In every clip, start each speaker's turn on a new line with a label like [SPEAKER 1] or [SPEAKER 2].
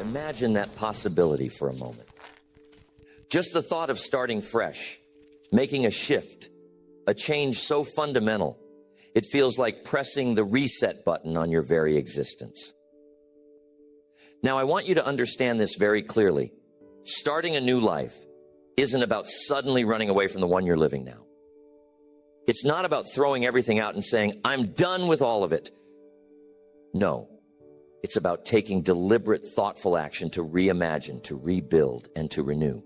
[SPEAKER 1] Imagine that possibility for a moment. Just the thought of starting fresh, making a shift, a change so fundamental, it feels like pressing the reset button on your very existence. Now, I want you to understand this very clearly. Starting a new life isn't about suddenly running away from the one you're living now. It's not about throwing everything out and saying, I'm done with all of it. No, it's about taking deliberate, thoughtful action to reimagine, to rebuild, and to renew.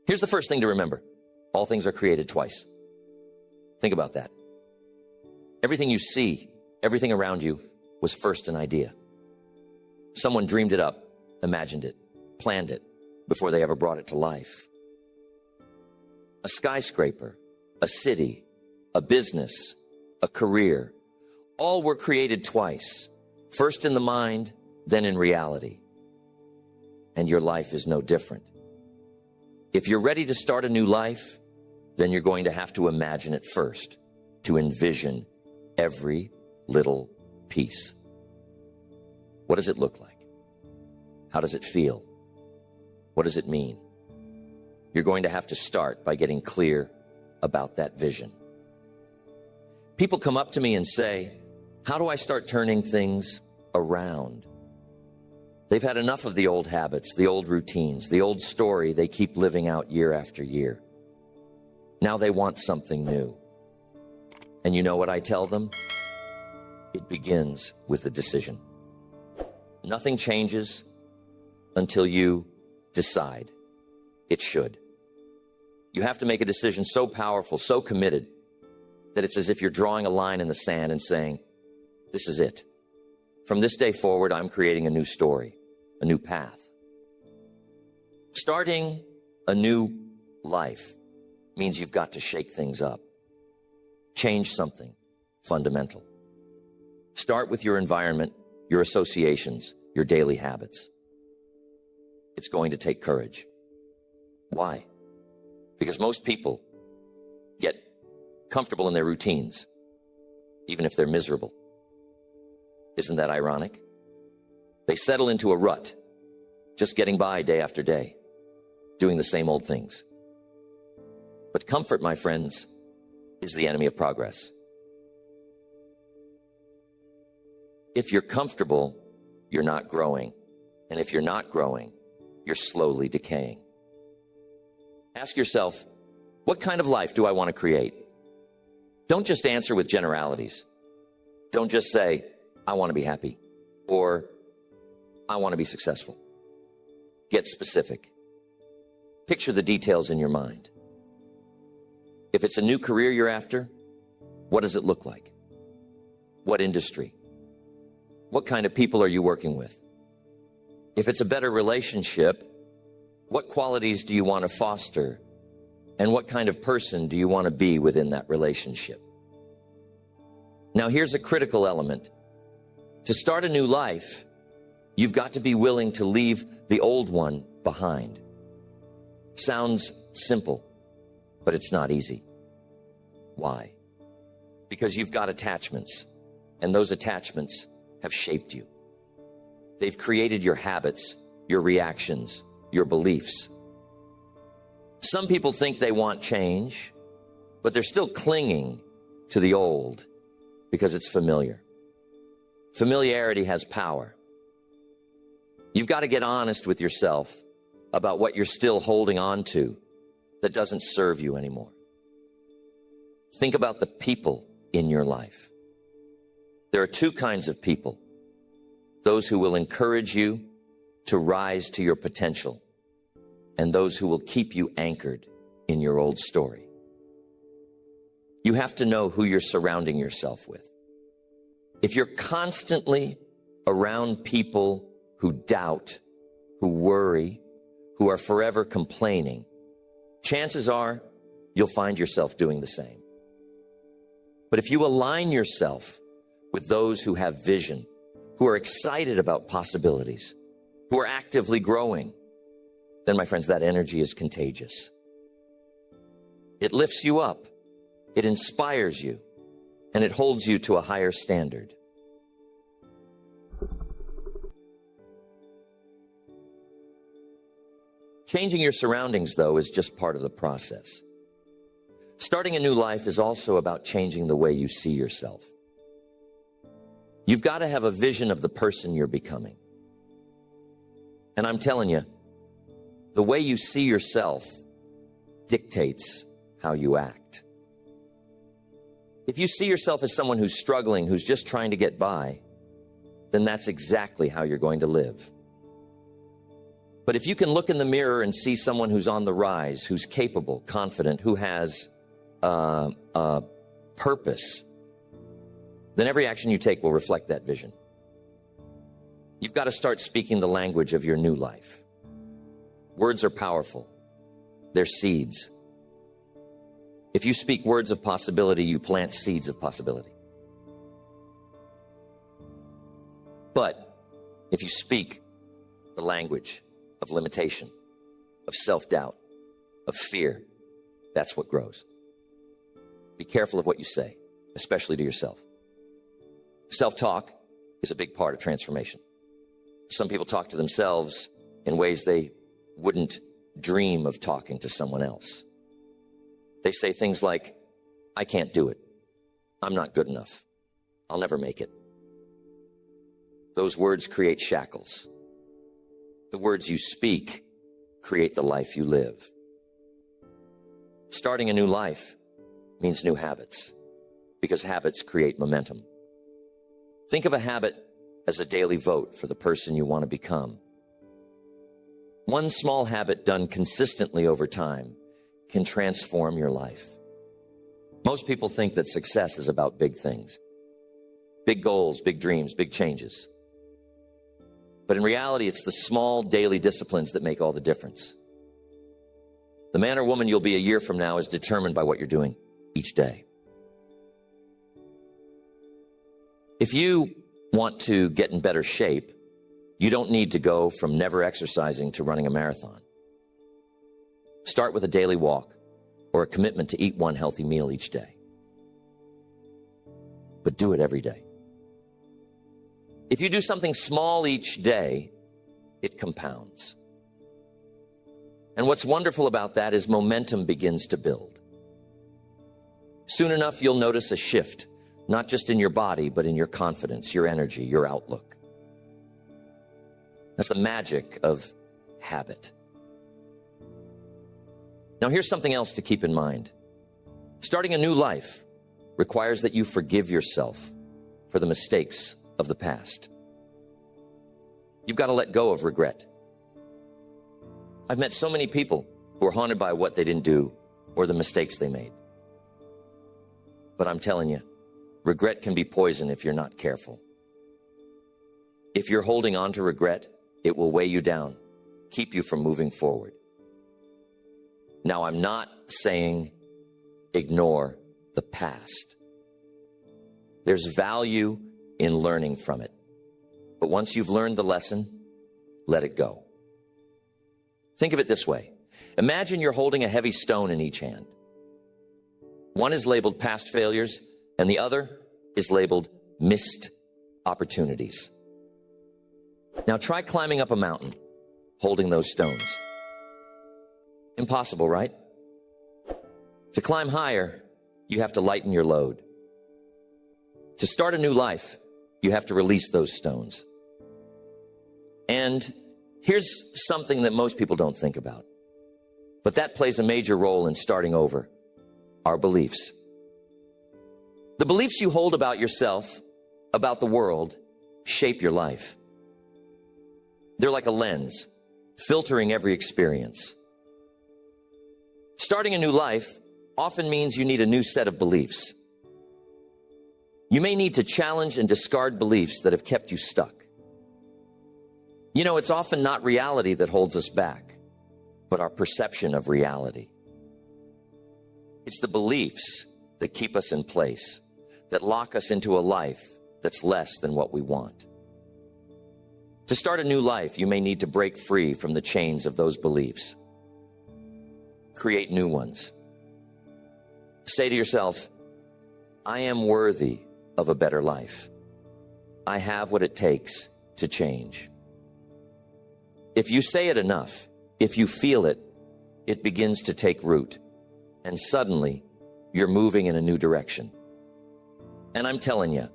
[SPEAKER 1] Here's the first thing to remember. All things are created twice. Think about that. Everything you see, everything around you was first an idea. Someone dreamed it up, imagined it, planned it before they ever brought it to life. A skyscraper, a city, a business, a career, all were created twice. First in the mind, then in reality. And your life is no different. If you're ready to start a new life, then you're going to have to imagine it first, to envision every little piece. What does it look like? How does it feel? What does it mean? You're going to have to start by getting clear about that vision. People come up to me and say, how do I start turning things around? They've had enough of the old habits, the old routines, the old story they keep living out year after year. Now they want something new. And you know what I tell them? It begins with a decision. Nothing changes until you decide. It should. You have to make a decision so powerful, so committed, that it's as if you're drawing a line in the sand and saying, this is it. From this day forward, I'm creating a new story, a new path. Starting a new life means you've got to shake things up. Change something fundamental. Start with your environment, your associations, your daily habits. It's going to take courage. Why? Because most people get comfortable in their routines, even if they're miserable. Isn't that ironic? They settle into a rut, just getting by day after day, doing the same old things. But comfort, my friends, is the enemy of progress. If you're comfortable, you're not growing. And if you're not growing, you're slowly decaying. Ask yourself, what kind of life do I want to create? Don't just answer with generalities. Don't just say, I want to be happy, or I want to be successful. Get specific. Picture the details in your mind. If it's a new career you're after, what does it look like? What industry? What kind of people are you working with? If it's a better relationship, what qualities do you want to foster? And what kind of person do you want to be within that relationship? Now, here's a critical element. To start a new life, you've got to be willing to leave the old one behind. Sounds simple, but it's not easy. Why? Because you've got attachments, and those attachments have shaped you. They've created your habits, your reactions, your beliefs. Some people think they want change, but they're still clinging to the old because it's familiar. Familiarity has power. You've got to get honest with yourself about what you're still holding on to that doesn't serve you anymore. Think about the people in your life. There are two kinds of people: those who will encourage you to rise to your potential, and those who will keep you anchored in your old story. You have to know who you're surrounding yourself with. If you're constantly around people who doubt, who worry, who are forever complaining, chances are you'll find yourself doing the same. But if you align yourself with those who have vision, who are excited about possibilities, who are actively growing, then, my friends, that energy is contagious. It lifts you up, it inspires you, and it holds you to a higher standard. Changing your surroundings, though, is just part of the process. Starting a new life is also about changing the way you see yourself. You've got to have a vision of the person you're becoming. And I'm telling you, the way you see yourself dictates how you act. If you see yourself as someone who's struggling, who's just trying to get by, then that's exactly how you're going to live. But if you can look in the mirror and see someone who's on the rise, who's capable, confident, who has purpose, then every action you take will reflect that vision. You've got to start speaking the language of your new life. Words are powerful. They're seeds. If you speak words of possibility, you plant seeds of possibility. But if you speak the language of limitation, of self-doubt, of fear, that's what grows. Be careful of what you say, especially to yourself. Self-talk is a big part of transformation. Some people talk to themselves in ways they wouldn't dream of talking to someone else. They say things like, I can't do it. I'm not good enough. I'll never make it. Those words create shackles. The words you speak create the life you live. Starting a new life means new habits, because habits create momentum. Think of a habit as a daily vote for the person you want to become. One small habit done consistently over time can transform your life. Most people think that success is about big things, big goals, big dreams, big changes. But in reality, it's the small daily disciplines that make all the difference. The man or woman you'll be a year from now is determined by what you're doing each day. If you want to get in better shape, you don't need to go from never exercising to running a marathon. Start with a daily walk or a commitment to eat one healthy meal each day. But do it every day. If you do something small each day, it compounds. And what's wonderful about that is momentum begins to build. Soon enough, you'll notice a shift, not just in your body, but in your confidence, your energy, your outlook. That's the magic of habit. Now, here's something else to keep in mind. Starting a new life requires that you forgive yourself for the mistakes of the past. You've got to let go of regret. I've met so many people who are haunted by what they didn't do or the mistakes they made. But I'm telling you, regret can be poison if you're not careful. If you're holding on to regret, it will weigh you down, keep you from moving forward. Now, I'm not saying ignore the past. There's value in learning from it. But once you've learned the lesson, let it go. Think of it this way. Imagine you're holding a heavy stone in each hand. One is labeled past failures, and the other is labeled missed opportunities. Now try climbing up a mountain, holding those stones. Impossible, right? To climb higher, you have to lighten your load. To start a new life, you have to release those stones. And here's something that most people don't think about, but that plays a major role in starting over: our beliefs. The beliefs you hold about yourself, about the world, shape your life. They're like a lens, filtering every experience. Starting a new life often means you need a new set of beliefs. You may need to challenge and discard beliefs that have kept you stuck. You know, it's often not reality that holds us back, but our perception of reality. It's the beliefs that keep us in place, that lock us into a life that's less than what we want. To start a new life, you may need to break free from the chains of those beliefs. Create new ones. Say to yourself, I am worthy of a better life. I have what it takes to change. If you say it enough, If you feel it, it begins to take root, and suddenly you're moving in a new direction. And I'm telling you,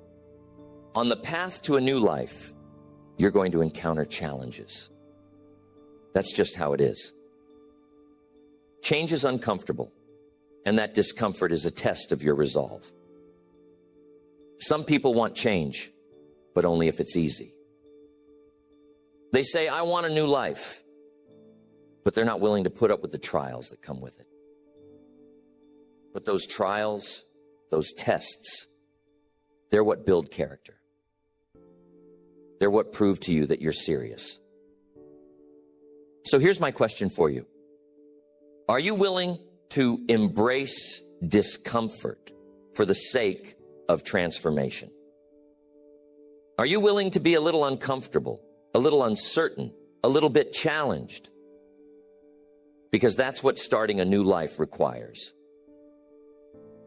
[SPEAKER 1] on the path to a new life, you're going to encounter challenges. That's just how it is. Change is uncomfortable, and that discomfort is a test of your resolve. Some people want change, but only if it's easy. They say, I want a new life, but they're not willing to put up with the trials that come with it. But those trials, those tests, they're what build character. They're what prove to you that you're serious. So here's my question for you. Are you willing to embrace discomfort for the sake of transformation? Are you willing to be a little uncomfortable, a little uncertain, a little bit challenged? Because that's what starting a new life requires.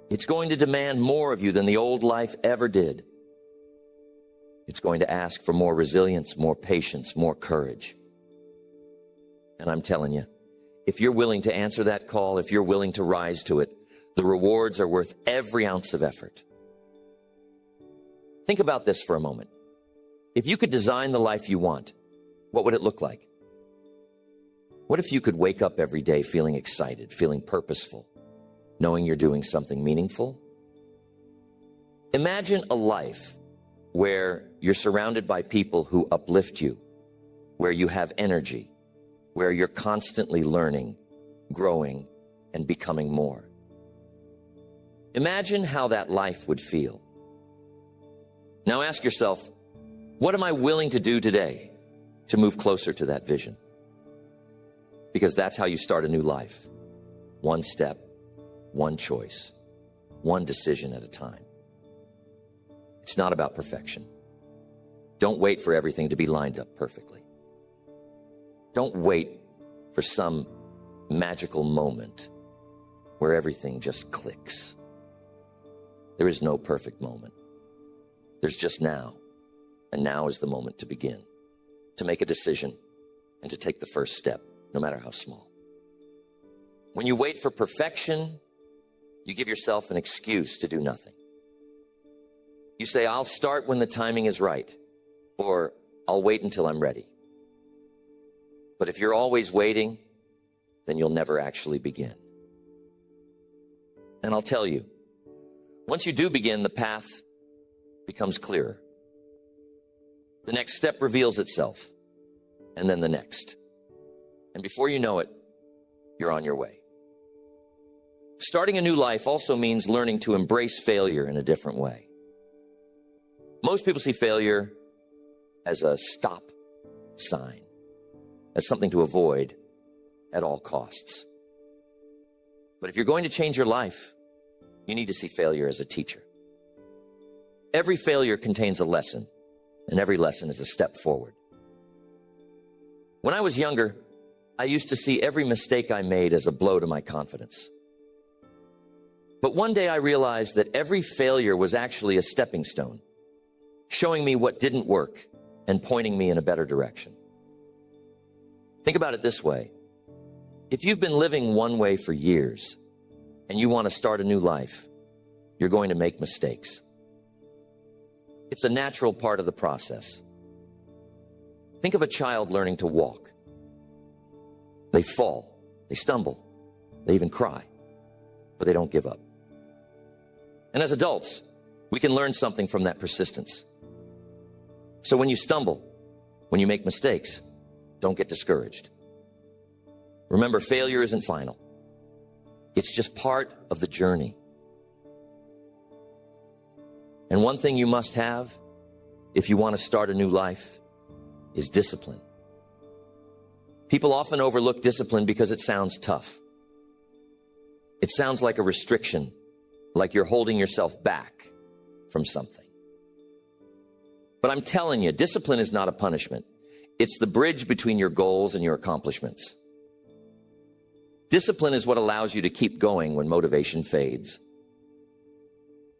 [SPEAKER 1] It's going to demand more of you than the old life ever did. It's going to ask for more resilience, more patience, more courage. And I'm telling you, if you're willing to answer that call, if you're willing to rise to it, the rewards are worth every ounce of effort. Think about this for a moment. If you could design the life you want, what would it look like? What if you could wake up every day feeling excited, feeling purposeful, knowing you're doing something meaningful? Imagine a life where you're surrounded by people who uplift you, where you have energy, where you're constantly learning, growing, and becoming more. Imagine how that life would feel. Now ask yourself, what am I willing to do today to move closer to that vision? Because that's how you start a new life. One step, one choice, one decision at a time. It's not about perfection. Don't wait for everything to be lined up perfectly. Don't wait for some magical moment where everything just clicks. There is no perfect moment. There's just now. And now is the moment to begin, to make a decision, and to take the first step, no matter how small. When you wait for perfection, you give yourself an excuse to do nothing. You say, I'll start when the timing is right, or I'll wait until I'm ready. But if you're always waiting, then you'll never actually begin. And I'll tell you, once you do begin, the path becomes clearer. The next step reveals itself, and then the next. And before you know it, you're on your way. Starting a new life also means learning to embrace failure in a different way. Most people see failure as a stop sign, as something to avoid at all costs. But if you're going to change your life, you need to see failure as a teacher. Every failure contains a lesson, and every lesson is a step forward. When I was younger, I used to see every mistake I made as a blow to my confidence. But one day I realized that every failure was actually a stepping stone, showing me what didn't work and pointing me in a better direction. Think about it this way. If you've been living one way for years and you want to start a new life, you're going to make mistakes. It's a natural part of the process. Think of a child learning to walk. They fall, they stumble, they even cry, but they don't give up. And as adults, we can learn something from that persistence. So when you stumble, when you make mistakes, don't get discouraged. Remember, failure isn't final. It's just part of the journey. And one thing you must have, if you want to start a new life, is discipline. People often overlook discipline because it sounds tough. It sounds like a restriction, like you're holding yourself back from something. But I'm telling you, discipline is not a punishment. It's the bridge between your goals and your accomplishments. Discipline is what allows you to keep going when motivation fades.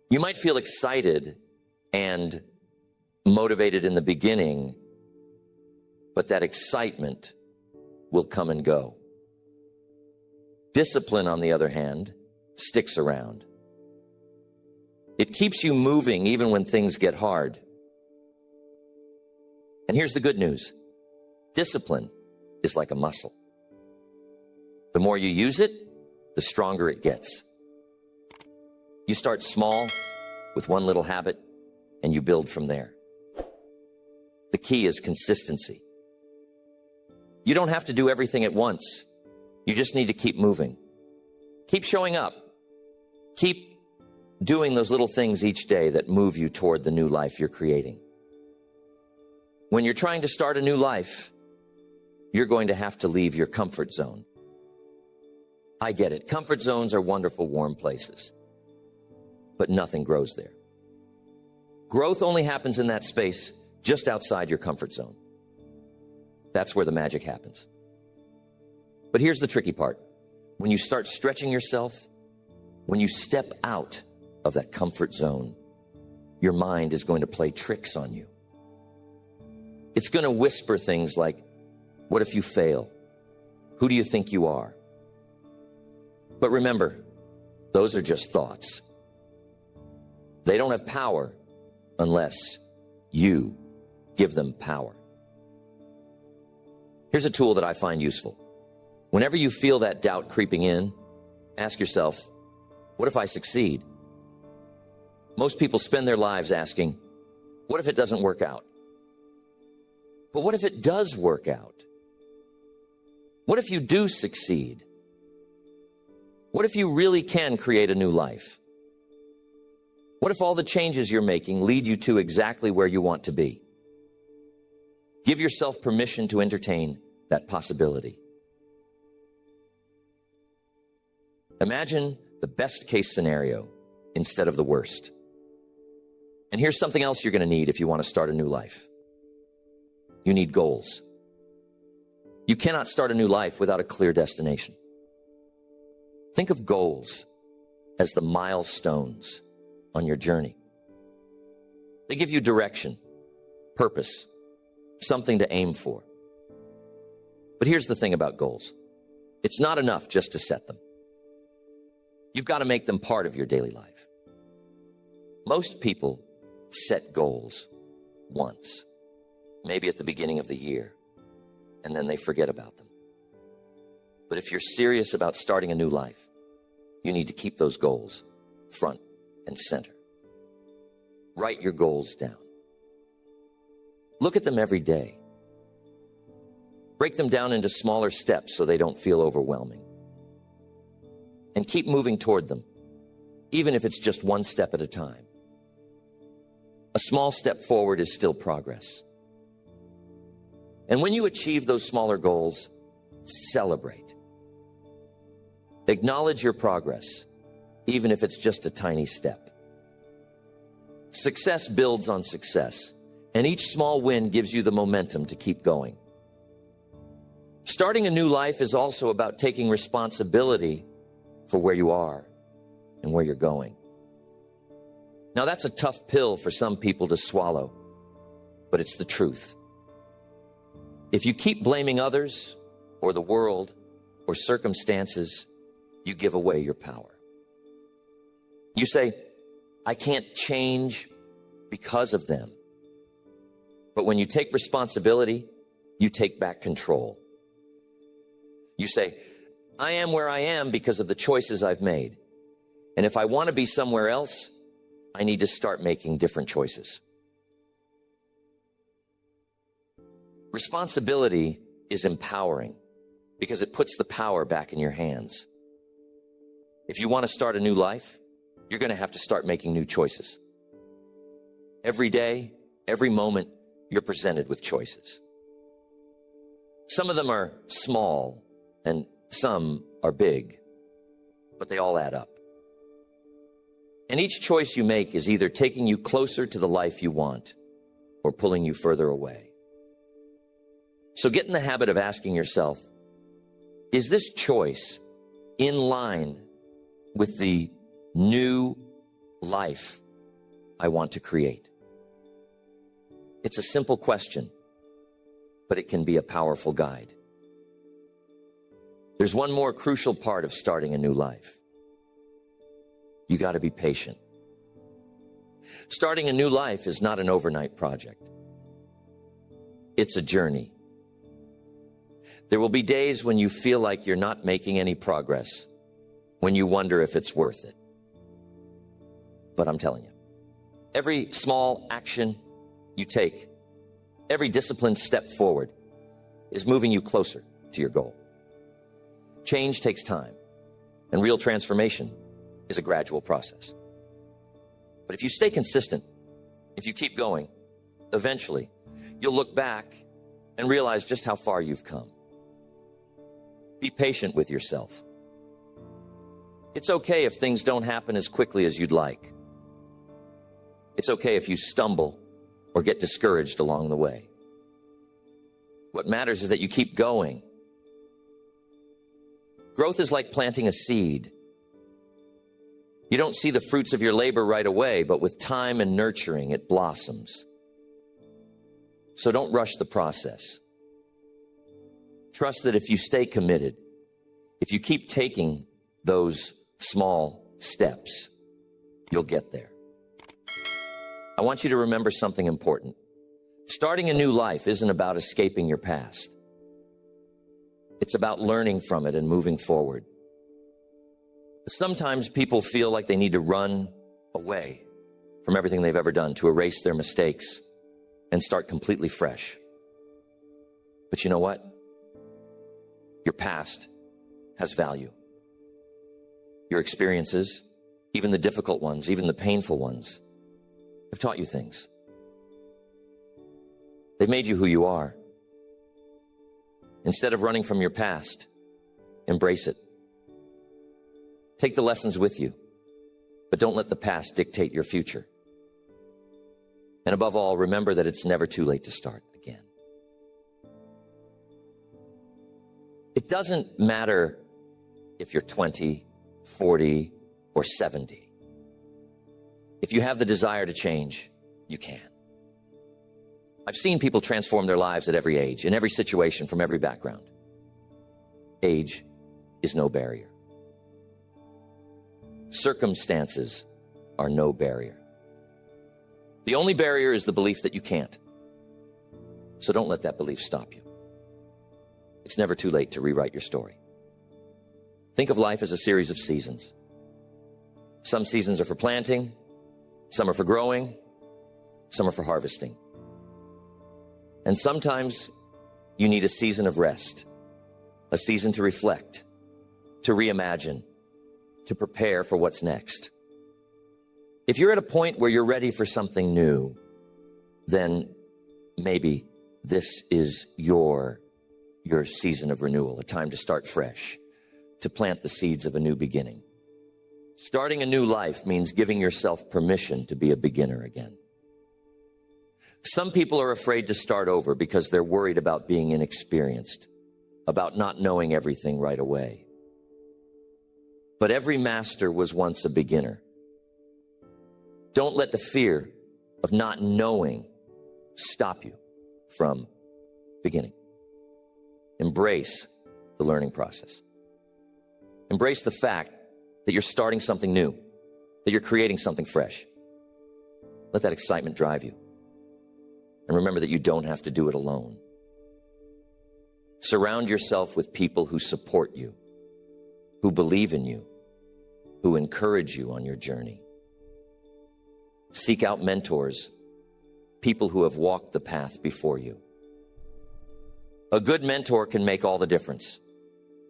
[SPEAKER 1] You might feel excited and motivated in the beginning, but that excitement will come and go. Discipline, on the other hand, sticks around. It keeps you moving even when things get hard. And here's the good news. Discipline is like a muscle. The more you use it, the stronger it gets. You start small with one little habit, and you build from there. The key is consistency. You don't have to do everything at once. You just need to keep moving. Keep showing up. Keep doing those little things each day that move you toward the new life you're creating. When you're trying to start a new life, you're going to have to leave your comfort zone. I get it. Comfort zones are wonderful, warm places, but nothing grows there. Growth only happens in that space just outside your comfort zone. That's where the magic happens. But here's the tricky part. When you start stretching yourself, when you step out of that comfort zone, your mind is going to play tricks on you. It's going to whisper things like, what if you fail? Who do you think you are? But remember, those are just thoughts. They don't have power unless you give them power. Here's a tool that I find useful. Whenever you feel that doubt creeping in, ask yourself, what if I succeed? Most people spend their lives asking, what if it doesn't work out? But what if it does work out? What if you do succeed? What if you really can create a new life? What if all the changes you're making lead you to exactly where you want to be? Give yourself permission to entertain that possibility. Imagine the best case scenario instead of the worst. And here's something else you're going to need if you want to start a new life. You need goals. You cannot start a new life without a clear destination. Think of goals as the milestones on your journey. They give you direction, purpose, something to aim for. But here's the thing about goals. It's not enough just to set them. You've got to make them part of your daily life. Most people set goals once, maybe at the beginning of the year, and then they forget about them. But if you're serious about starting a new life, you need to keep those goals front and center. Write your goals down. Look at them every day. Break them down into smaller steps so they don't feel overwhelming. And keep moving toward them, even if it's just one step at a time. A small step forward is still progress. And when you achieve those smaller goals, celebrate. Acknowledge your progress, even if it's just a tiny step. Success builds on success, and each small win gives you the momentum to keep going. Starting a new life is also about taking responsibility for where you are and where you're going. Now, that's a tough pill for some people to swallow, but it's the truth. If you keep blaming others or the world or circumstances, you give away your power. You say, I can't change because of them. But when you take responsibility, you take back control. You say, I am where I am because of the choices I've made. And if I want to be somewhere else, I need to start making different choices. Responsibility is empowering because it puts the power back in your hands. If you want to start a new life, you're going to have to start making new choices. Every day, every moment, you're presented with choices. Some of them are small and some are big, but they all add up. And each choice you make is either taking you closer to the life you want or pulling you further away. So get in the habit of asking yourself, is this choice in line with the new life I want to create? It's a simple question, but it can be a powerful guide. There's one more crucial part of starting a new life. You got to be patient. Starting a new life is not an overnight project. It's a journey. There will be days when you feel like you're not making any progress, when you wonder if it's worth it. But I'm telling you, every small action you take, every disciplined step forward is moving you closer to your goal. Change takes time, and real transformation is a gradual process. But if you stay consistent, if you keep going, eventually you'll look back and realize just how far you've come. Be patient with yourself. It's okay if things don't happen as quickly as you'd like. It's okay if you stumble or get discouraged along the way. What matters is that you keep going. Growth is like planting a seed. You don't see the fruits of your labor right away, but with time and nurturing, it blossoms. So don't rush the process. Trust that if you stay committed, if you keep taking those small steps, you'll get there. I want you to remember something important. Starting a new life isn't about escaping your past. It's about learning from it and moving forward. Sometimes people feel like they need to run away from everything they've ever done, to erase their mistakes and start completely fresh. But you know what? Your past has value. Your experiences, even the difficult ones, even the painful ones, have taught you things. They've made you who you are. Instead of running from your past, embrace it. Take the lessons with you, but don't let the past dictate your future. And above all, remember that it's never too late to start again. It doesn't matter if you're 20, 40, or 70. If you have the desire to change, you can. I've seen people transform their lives at every age, in every situation, from every background. Age is no barrier. Circumstances are no barrier. The only barrier is the belief that you can't. So don't let that belief stop you. It's never too late to rewrite your story. Think of life as a series of seasons. Some seasons are for planting, some are for growing, some are for harvesting. And sometimes you need a season of rest, a season to reflect, to reimagine, to prepare for what's next. If you're at a point where you're ready for something new, then maybe this is your season of renewal, a time to start fresh, to plant the seeds of a new beginning. Starting a new life means giving yourself permission to be a beginner again. Some people are afraid to start over because they're worried about being inexperienced, about not knowing everything right away. But every master was once a beginner. Don't let the fear of not knowing stop you from beginning. Embrace the learning process. Embrace the fact that you're starting something new, that you're creating something fresh. Let that excitement drive you. And remember that you don't have to do it alone. Surround yourself with people who support you, who believe in you, who encourage you on your journey. Seek out mentors, people who have walked the path before you. A good mentor can make all the difference,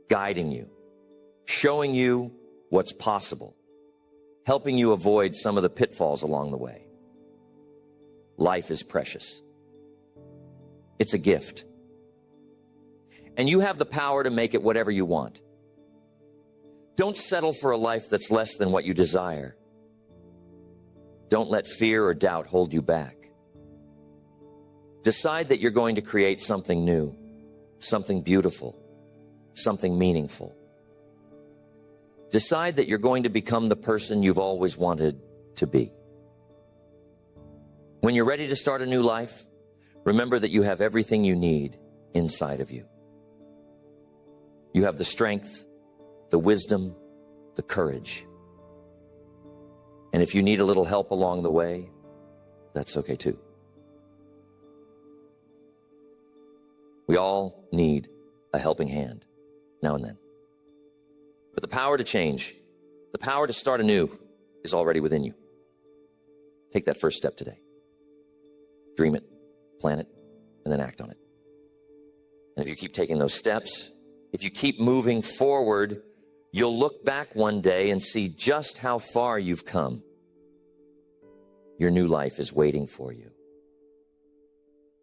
[SPEAKER 1] guiding you, showing you what's possible, helping you avoid some of the pitfalls along the way. Life is precious. It's a gift. And you have the power to make it whatever you want. Don't settle for a life that's less than what you desire. Don't let fear or doubt hold you back. Decide that you're going to create something new, something beautiful, something meaningful. Decide that you're going to become the person you've always wanted to be. When you're ready to start a new life, remember that you have everything you need inside of you. You have the strength, the wisdom, the courage. And if you need a little help along the way, that's okay too. We all need a helping hand now and then. But the power to change, the power to start anew is already within you. Take that first step today. Dream it, plan it, and then act on it. And if you keep taking those steps, if you keep moving forward, you'll look back one day and see just how far you've come. Your new life is waiting for you.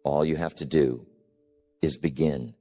[SPEAKER 1] All you have to do is begin